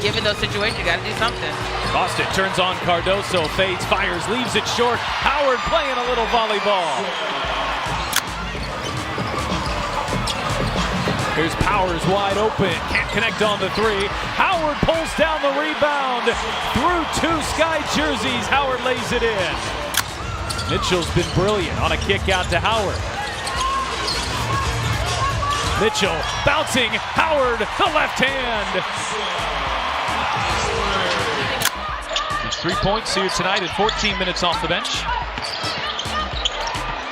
given those situations, you got to do something. Boston turns on Cardoso, fades, fires, leaves it short. Howard playing a little volleyball. Here's Powers wide open, can't connect on the three. Howard pulls down the rebound. Through two Sky jerseys, Howard lays it in. Mitchell's been brilliant on a kick out to Howard. Mitchell bouncing, Howard, the left hand. There's 3 points here tonight at 14 minutes off the bench.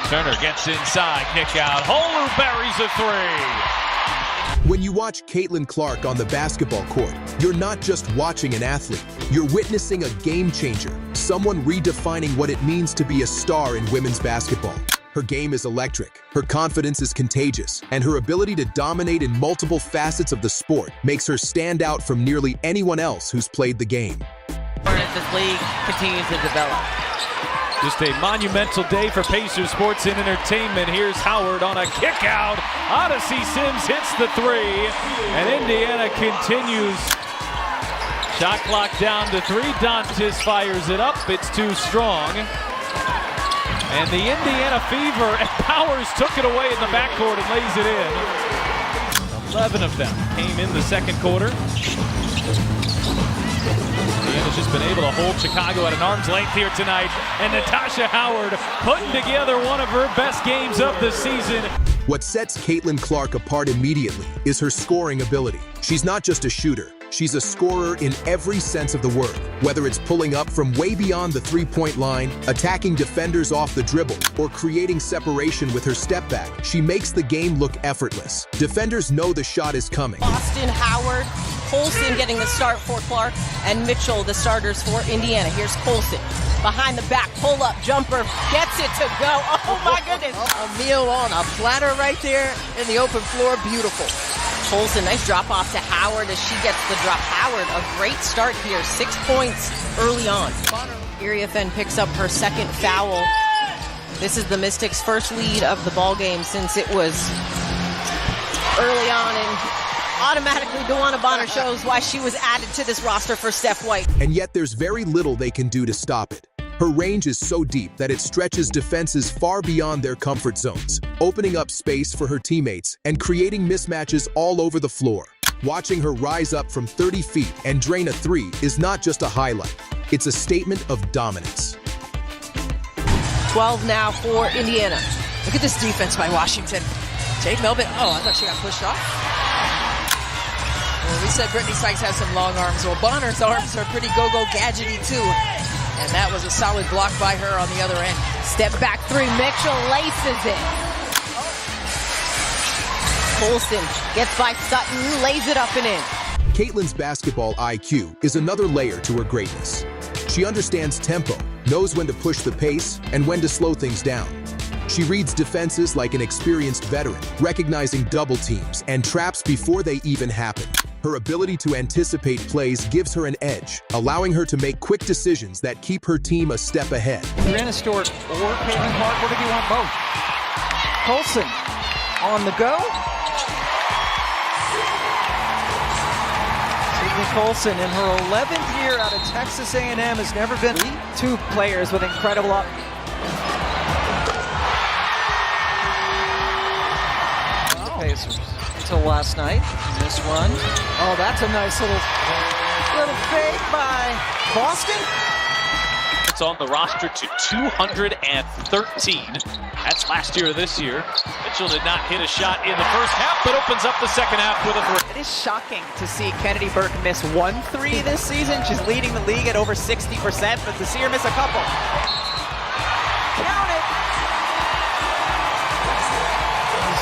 Turner gets inside, kick out. Holu buries a three. When you watch Caitlin Clark on the basketball court, you're not just watching an athlete, you're witnessing a game changer, someone redefining what it means to be a star in women's basketball. Her game is electric, her confidence is contagious, and her ability to dominate in multiple facets of the sport makes her stand out from nearly anyone else who's played the game. As this league continues to develop. Just a monumental day for Pacers Sports and Entertainment. Here's Howard on a kick out. Odyssey Sims hits the three, and Indiana continues. Shot clock down to 3. Dantis fires it up. It's too strong. And the Indiana Fever and Powers took it away in the backcourt and lays it in. 11 of them came in the second quarter. Indiana's just been able to hold Chicago at an arm's length here tonight. And Natasha Howard putting together one of her best games of the season. What sets Caitlin Clark apart immediately is her scoring ability. She's not just a shooter. She's a scorer in every sense of the word. Whether it's pulling up from way beyond the three-point line, attacking defenders off the dribble, or creating separation with her step back, she makes the game look effortless. Defenders know the shot is coming. Boston, Howard, Colson getting the start for Clark, and Mitchell the starters for Indiana. Here's Colson. Behind the back, pull up, jumper, gets it to go. Oh my goodness. A meal on a platter right there in the open floor, beautiful. Colson, nice drop off to Howard as she gets the drop. Howard, a great start here, 6 points early on. Iriafen picks up her second foul. This is the Mystics' first lead of the ball game since it was early on, and automatically DeWanna Bonner shows why she was added to this roster for Steph White. And yet there's very little they can do to stop it. Her range is so deep that it stretches defenses far beyond their comfort zones, opening up space for her teammates and creating mismatches all over the floor. Watching her rise up from 30 feet and drain a three is not just a highlight, it's a statement of dominance. 12 now for Indiana. Look at this defense by Washington. Jade Melvin, oh, I thought she got pushed off. Well, we said Brittany Sykes has some long arms. Well, Bonner's arms are pretty go-go gadgety too. And that was a solid block by her on the other end. Step back three, Mitchell laces it. Colson gets by Sutton, lays it up and in. Caitlin's basketball IQ is another layer to her greatness. She understands tempo, knows when to push the pace, and when to slow things down. She reads defenses like an experienced veteran, recognizing double teams and traps before they even happen. Her ability to anticipate plays gives her an edge, allowing her to make quick decisions that keep her team a step ahead. Brianna Stewart or Caitlin Clark, what do you want both? Colson on the go. Sydney Colson in her 11th year out of Texas A&M has never been two players with incredible Pacers until last night. This one. Oh, that's a nice little fake by Boston. It's on the roster to 213. That's last year or this year. Mitchell did not hit a shot in the first half, but opens up the second half with a three. It is shocking to see Kennedy Burke miss 1 3 this season. She's leading the league at over 60%, but to see her miss a couple. Count it!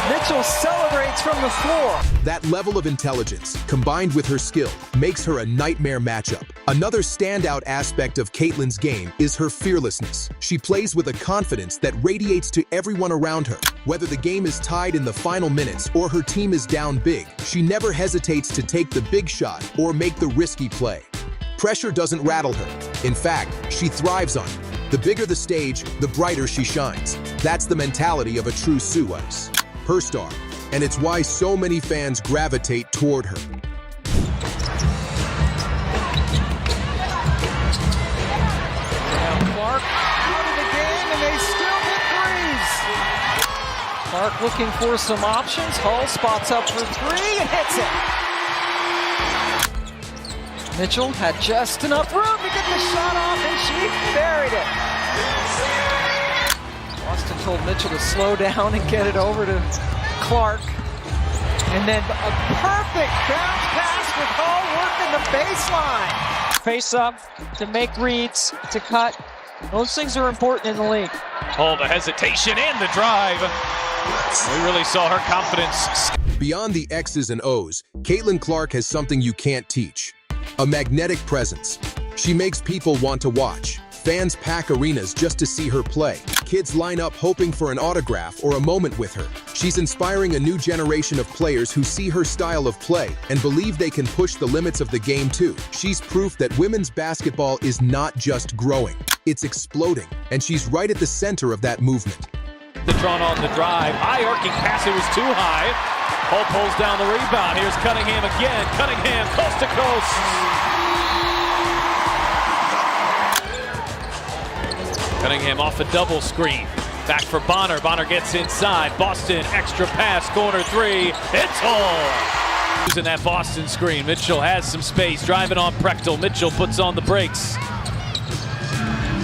Mitchell celebrates from the floor. That level of intelligence, combined with her skill, makes her a nightmare matchup. Another standout aspect of Caitlin's game is her fearlessness. She plays with a confidence that radiates to everyone around her. Whether the game is tied in the final minutes or her team is down big, she never hesitates to take the big shot or make the risky play. Pressure doesn't rattle her. In fact, she thrives on it. The bigger the stage, the brighter she shines. That's the mentality of a true Suez. Her star, and it's why so many fans gravitate toward her. Clark looking for some options. Hull spots up for three and hits it. Mitchell had just enough room to get the shot off, and she buried it. Boston told Mitchell to slow down and get it over to Clark. And then a perfect bounce pass with Hull working the baseline. Face up, to make reads, to cut. Those things are important in the league. Oh, the hesitation and the drive. We really saw her confidence. Beyond the X's and O's, Caitlin Clark has something you can't teach. A magnetic presence. She makes people want to watch. Fans pack arenas just to see her play. Kids line up hoping for an autograph or a moment with her. She's inspiring a new generation of players who see her style of play and believe they can push the limits of the game too. She's proof that women's basketball is not just growing, it's exploding, and she's right at the center of that movement. The drawn on the drive. High arcing pass, it was too high. Hull pulls down the rebound. Here's Cunningham again. Cunningham coast to coast. Cunningham off a double screen. Back for Bonner. Bonner gets inside. Boston, extra pass, corner three. It's Hull. Using that Boston screen. Mitchell has some space. Driving on Prechtel. Mitchell puts on the brakes.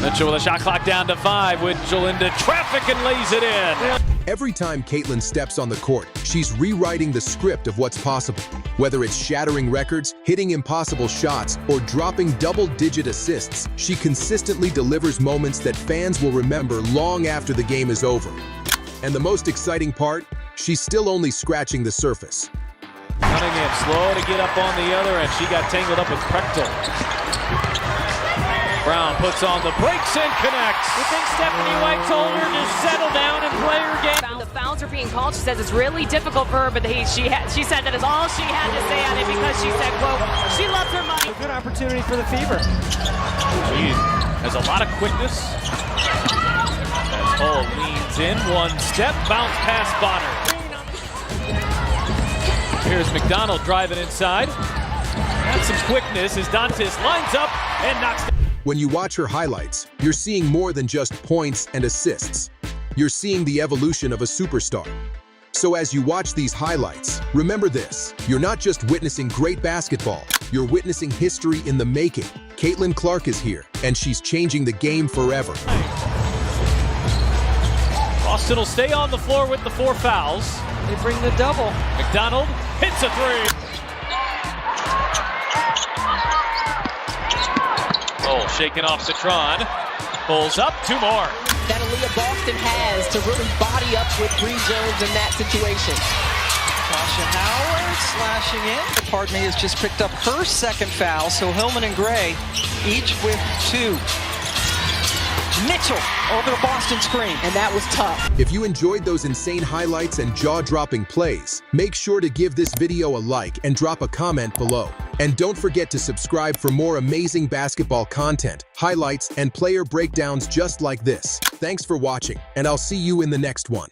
Mitchell with a shot clock down to 5. Mitchell into traffic and lays it in. Every time Caitlin steps on the court, she's rewriting the script of what's possible. Whether it's shattering records, hitting impossible shots, or dropping double-digit assists, she consistently delivers moments that fans will remember long after the game is over. And the most exciting part, she's still only scratching the surface. Cunningham slow to get up on the other end. She got tangled up with Prechtel. Brown puts on the brakes and connects. You think Stephanie White told her to settle down and play her game? The fouls are being called. She says it's really difficult for her, but she said that is all she had to say on it because she said, quote, she loves her money. Good opportunity for the Fever. She has a lot of quickness. As Hull leans in, one step, bounce past Bonner. Here's McDonald driving inside. That's some quickness as Dantes lines up and knocks down. When you watch her highlights, you're seeing more than just points and assists. You're seeing the evolution of a superstar. So as you watch these highlights, remember this: you're not just witnessing great basketball, you're witnessing history in the making. Caitlin Clark is here, and she's changing the game forever. Boston will stay on the floor with the 4 fouls. They bring the double. McDonald hits a 3. Oh, shaking off Citron. Pulls up, 2 more. That Aaliyah Boston has to really body up with Bree Jones in that situation. Tasha Howard slashing in. Pardon me, has just picked up her second foul, so Hillman and Gray each with 2. Mitchell over the Boston screen. And that was tough. If you enjoyed those insane highlights and jaw-dropping plays, make sure to give this video a like and drop a comment below. And don't forget to subscribe for more amazing basketball content, highlights, and player breakdowns just like this. Thanks for watching, and I'll see you in the next one.